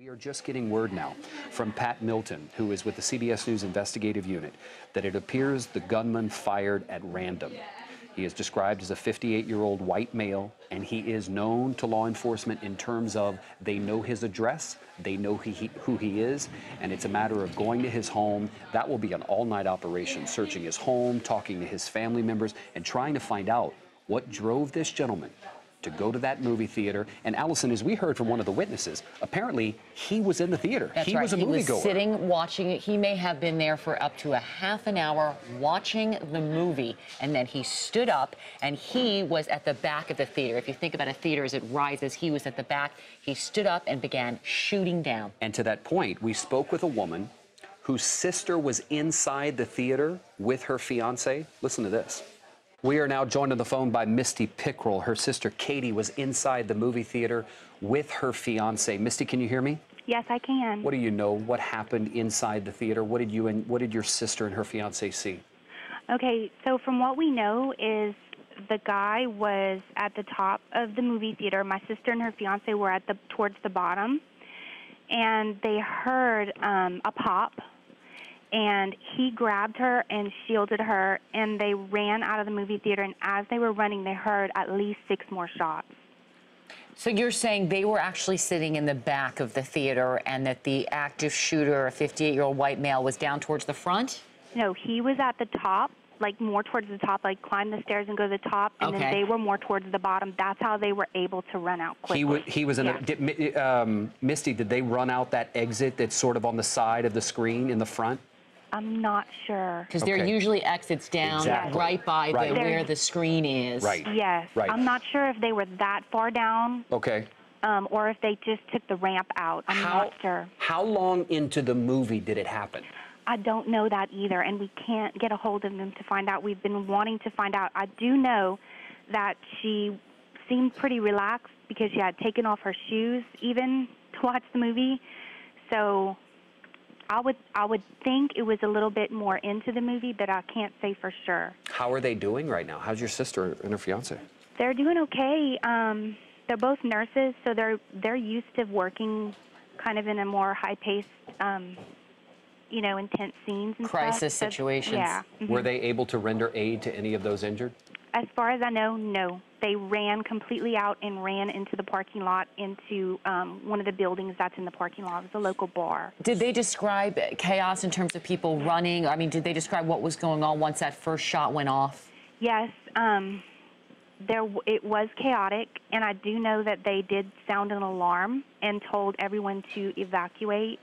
We are just getting word now from Pat Milton, who is with the CBS News investigative unit, that it appears the gunman fired at random. He is described as a 58-year-old white male, and he is known to law enforcement in terms of they know his address, they know who he is, and it's a matter of going to his home. That will be an all-night operation, searching his home, talking to his family members, and trying to find out what drove this gentleman to go to that movie theater. And Allison, as we heard from one of the witnesses, apparently he was in the theater. That's he right. was a moviegoer. He was sitting, watching it. He may have been there for up to a half an hour watching the movie, and then he stood up, and he was at the back of the theater. If you think about a theater as it rises, he was at the back. He stood up and began shooting down. And to that point, we spoke with a woman whose sister was inside the theater with her fiance. Listen to this. We are now joined on the phone by Misty Pickrel. Her sister Katie was inside the movie theater with her fiance. Misty, can you hear me? Yes, I can. What do you know? What happened inside the theater? What did your sister and her fiance see? Okay, so from what we know is the guy was at the top of the movie theater. My sister and her fiance were towards the bottom, and they heard a pop. And he grabbed her and shielded her, and they ran out of the movie theater, and as they were running, they heard at least 6 more shots. So you're saying they were actually sitting in the back of the theater and that the active shooter, a 58-year-old white male, was down towards the front? No, he was at the top, like more towards the top, like climb the stairs and go to the top, and then they were more towards the bottom. That's how they were able to run out quickly. He was in Misty, did they run out that exit that's sort of on the side of the screen in the front? I'm not sure. Because there are usually exits down right by where the screen is. Right. Yes. Right. I'm not sure if they were that far down. Okay. Or if they just took the ramp out. I'm not sure. How long into the movie did it happen? I don't know that either, and we can't get a hold of them to find out. We've been wanting to find out. I do know that she seemed pretty relaxed because she had taken off her shoes even to watch the movie. So I would think it was a little bit more into the movie, but I can't say for sure. How are they doing right now? How's your sister and her fiance? They're doing okay. They're both nurses, so they're used to working kind of in a more high-paced, intense scenes and crisis stuff. situations. Yeah. Mm-hmm. Were they able to render aid to any of those injured? As far as I know, no. They ran completely out and ran into the parking lot, into one of the buildings that's in the parking lot. It was a local bar. Did they describe chaos in terms of people running? I mean, did they describe what was going on once that first shot went off? Yes. It was chaotic, and I do know that they did sound an alarm and told everyone to evacuate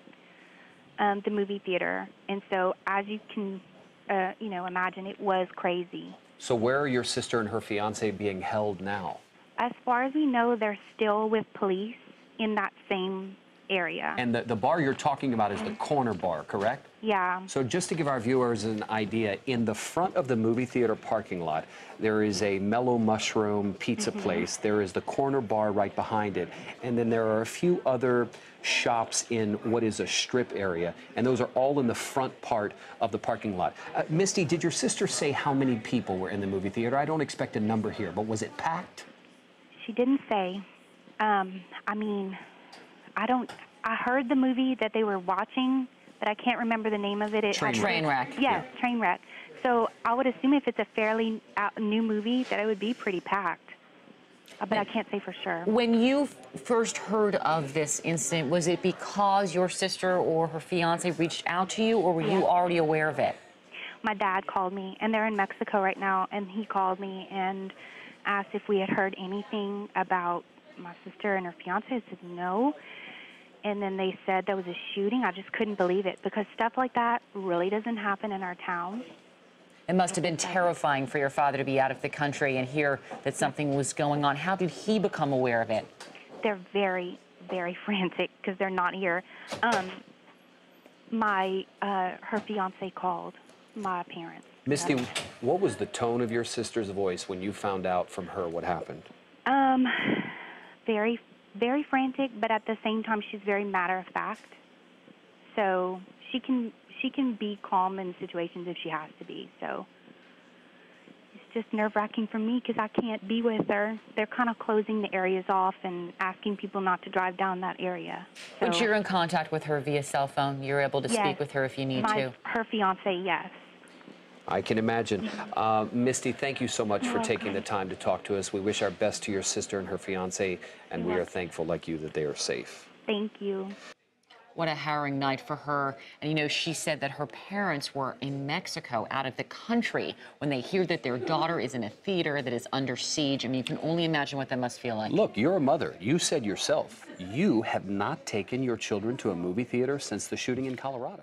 the movie theater. And so, as you can, imagine, it was crazy. So where are your sister and her fiance being held now? As far as we know, they're still with police in that same area. And the bar you're talking about is the corner bar, correct? Yeah. So just to give our viewers an idea, in the front of the movie theater parking lot, there is a Mellow Mushroom pizza place. There is the corner bar right behind it. And then there are a few other shops in what is a strip area. And those are all in the front part of the parking lot. Misty, did your sister say how many people were in the movie theater? I don't expect a number here, but was it packed? She didn't say. I heard the movie that they were watching, but I can't remember the name of it. Trainwreck. Yes, Trainwreck. So I would assume if it's a fairly new movie that it would be pretty packed. But I can't say for sure. When you first heard of this incident, was it because your sister or her fiance reached out to you, or were you already aware of it? My dad called me, and they're in Mexico right now, and he called me and asked if we had heard anything about my sister and her fiance. I said no. And then they said there was a shooting. I just couldn't believe it, because stuff like that really doesn't happen in our town. It must have been terrifying for your father to be out of the country and hear that something was going on. How did he become aware of it? They're very, very frantic because they're not here. Her fiance called my parents. Misty, what was the tone of your sister's voice when you found out from her what happened? Very, very frantic, but at the same time, she's very matter of fact. So she can be calm in situations if she has to be. So just nerve-wracking for me because I can't be with her. They're kind of closing the areas off and asking people not to drive down that area. So, But you're in contact with her via cell phone. You're able to yes, speak with her if you need to. Her fiance, yes. I can imagine. Misty, thank you so much for taking the time to talk to us. We wish our best to your sister and her fiance, and we are thankful, like you, that they are safe. Thank you. What a harrowing night for her. And, you know, she said that her parents were in Mexico, out of the country, when they hear that their daughter is in a theater that is under siege. I mean, you can only imagine what that must feel like. Look, you're a mother. You said yourself, you have not taken your children to a movie theater since the shooting in Colorado.